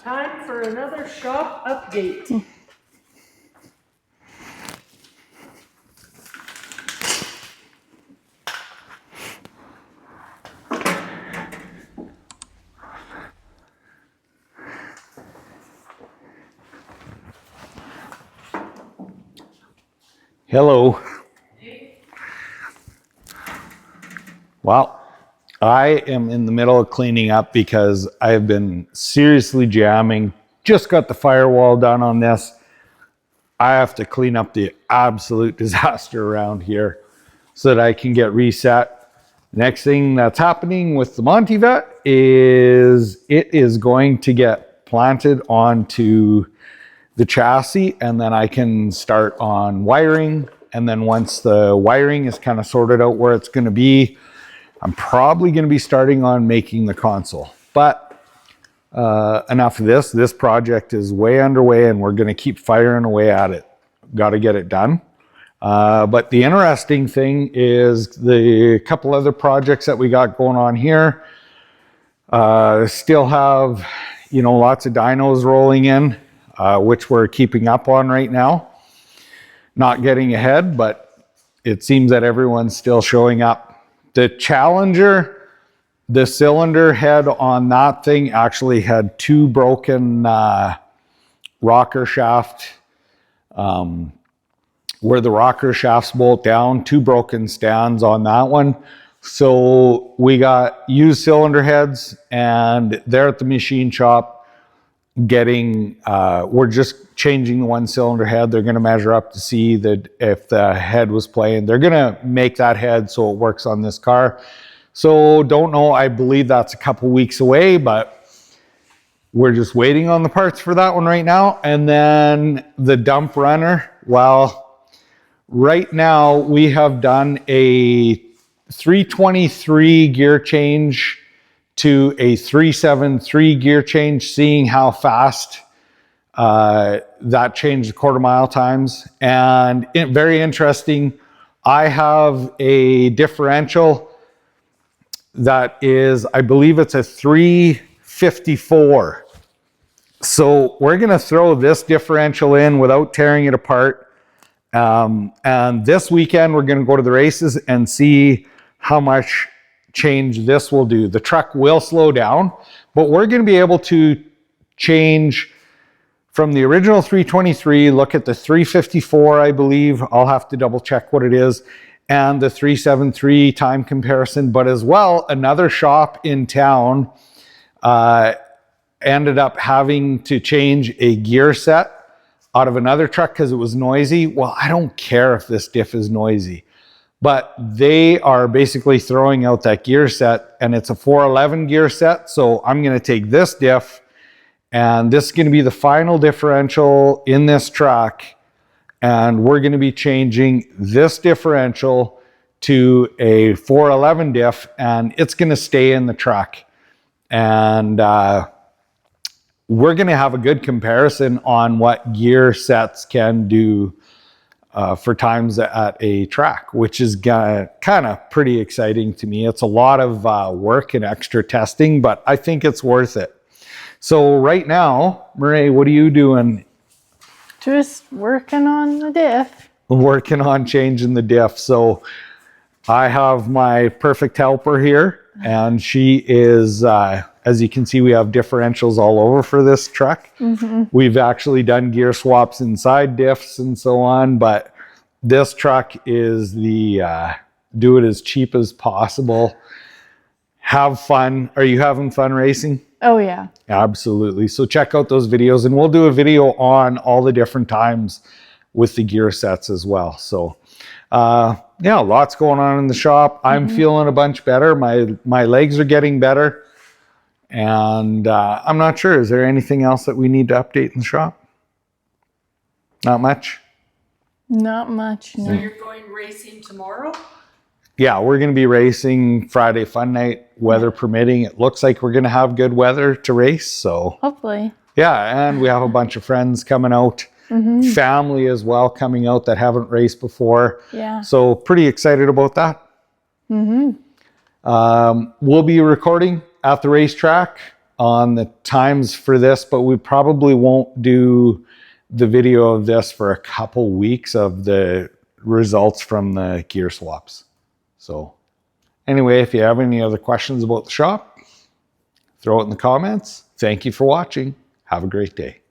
Time for another shop update. Hello. Well, I am in the middle of cleaning up because I have been seriously jamming. Just got the firewall done on this. I have to clean up the absolute disaster around here so that I can get reset. Next thing that's happening with the Monte Vet is it is going to get planted onto the chassis, and then I can start on wiring. And then once the wiring is kind of sorted out where it's going to be, I'm probably going to be starting on making the console. But enough of this. This project is way underway and we're going to keep firing away at it. Got to get it done. But the interesting thing is the couple other projects that we got going on here still have, lots of dynos rolling in, which we're keeping up on right now. Not getting ahead, but it seems that everyone's still showing up. The Challenger, the cylinder head on that thing actually had two broken rocker shaft, where the rocker shafts bolt down, two broken stands on that one. So we got used cylinder heads and they're at the machine shop getting, we're just changing the one cylinder head. They're going to measure up to see that if the head was playing. They're going to make that head so it works on this car. So don't know, I believe that's a couple weeks away, but we're just waiting on the parts for that one right now. And then the dump runner, well, right now we have done a 323 gear change to a 373 gear change, seeing how fast that changed the quarter mile times. And very interesting, I have a differential that is, I believe it's a 354. So we're going to throw this differential in without tearing it apart. And this weekend, we're going to go to the races and see how much change this will do. The truck will slow down, but we're going to be able to change from the original 323, look at the 354, I believe. I'll have to double check what it is. And the 373 time comparison, but as well, another shop in town ended up having to change a gear set out of another truck because it was noisy. Well, I don't care if this diff is noisy, but they are basically throwing out that gear set, and it's a 411 gear set. So I'm going to take this diff, and this is going to be the final differential in this truck. And we're going to be changing this differential to a 411 diff, and it's going to stay in the truck. And we're going to have a good comparison on what gear sets can do for times at a track, which is kind of pretty exciting to me. It's a lot of work and extra testing, but I think it's worth it. So right now, Meray, what are you doing? Just working on the diff. Working on changing the diff. So I have my perfect helper here, and she is, as you can see, we have differentials all over for this truck. Mm-hmm. We've actually done gear swaps inside diffs and so on, but this truck is the do it as cheap as possible. Have fun. Are you having fun racing? Oh, yeah. Absolutely. So check out those videos, and we'll do a video on all the different times with the gear sets as well. So, yeah, lots going on in the shop. I'm feeling a bunch better. My legs are getting better. And I'm not sure. Is there anything else that we need to update in the shop? Not much? Not much, no. So you're going racing tomorrow? Yeah, we're going to be racing Friday Fun Night, weather permitting. It looks like we're going to have good weather to race. So hopefully. Yeah, and we have a bunch of friends coming out, family as well coming out that haven't raced before. Yeah. So pretty excited about that. We'll be recording at the racetrack on the times for this, but we probably won't do the video of this for a couple weeks of the results from the gear swaps. So anyway, if you have any other questions about the shop, throw it in the comments. Thank you for watching. Have a great day.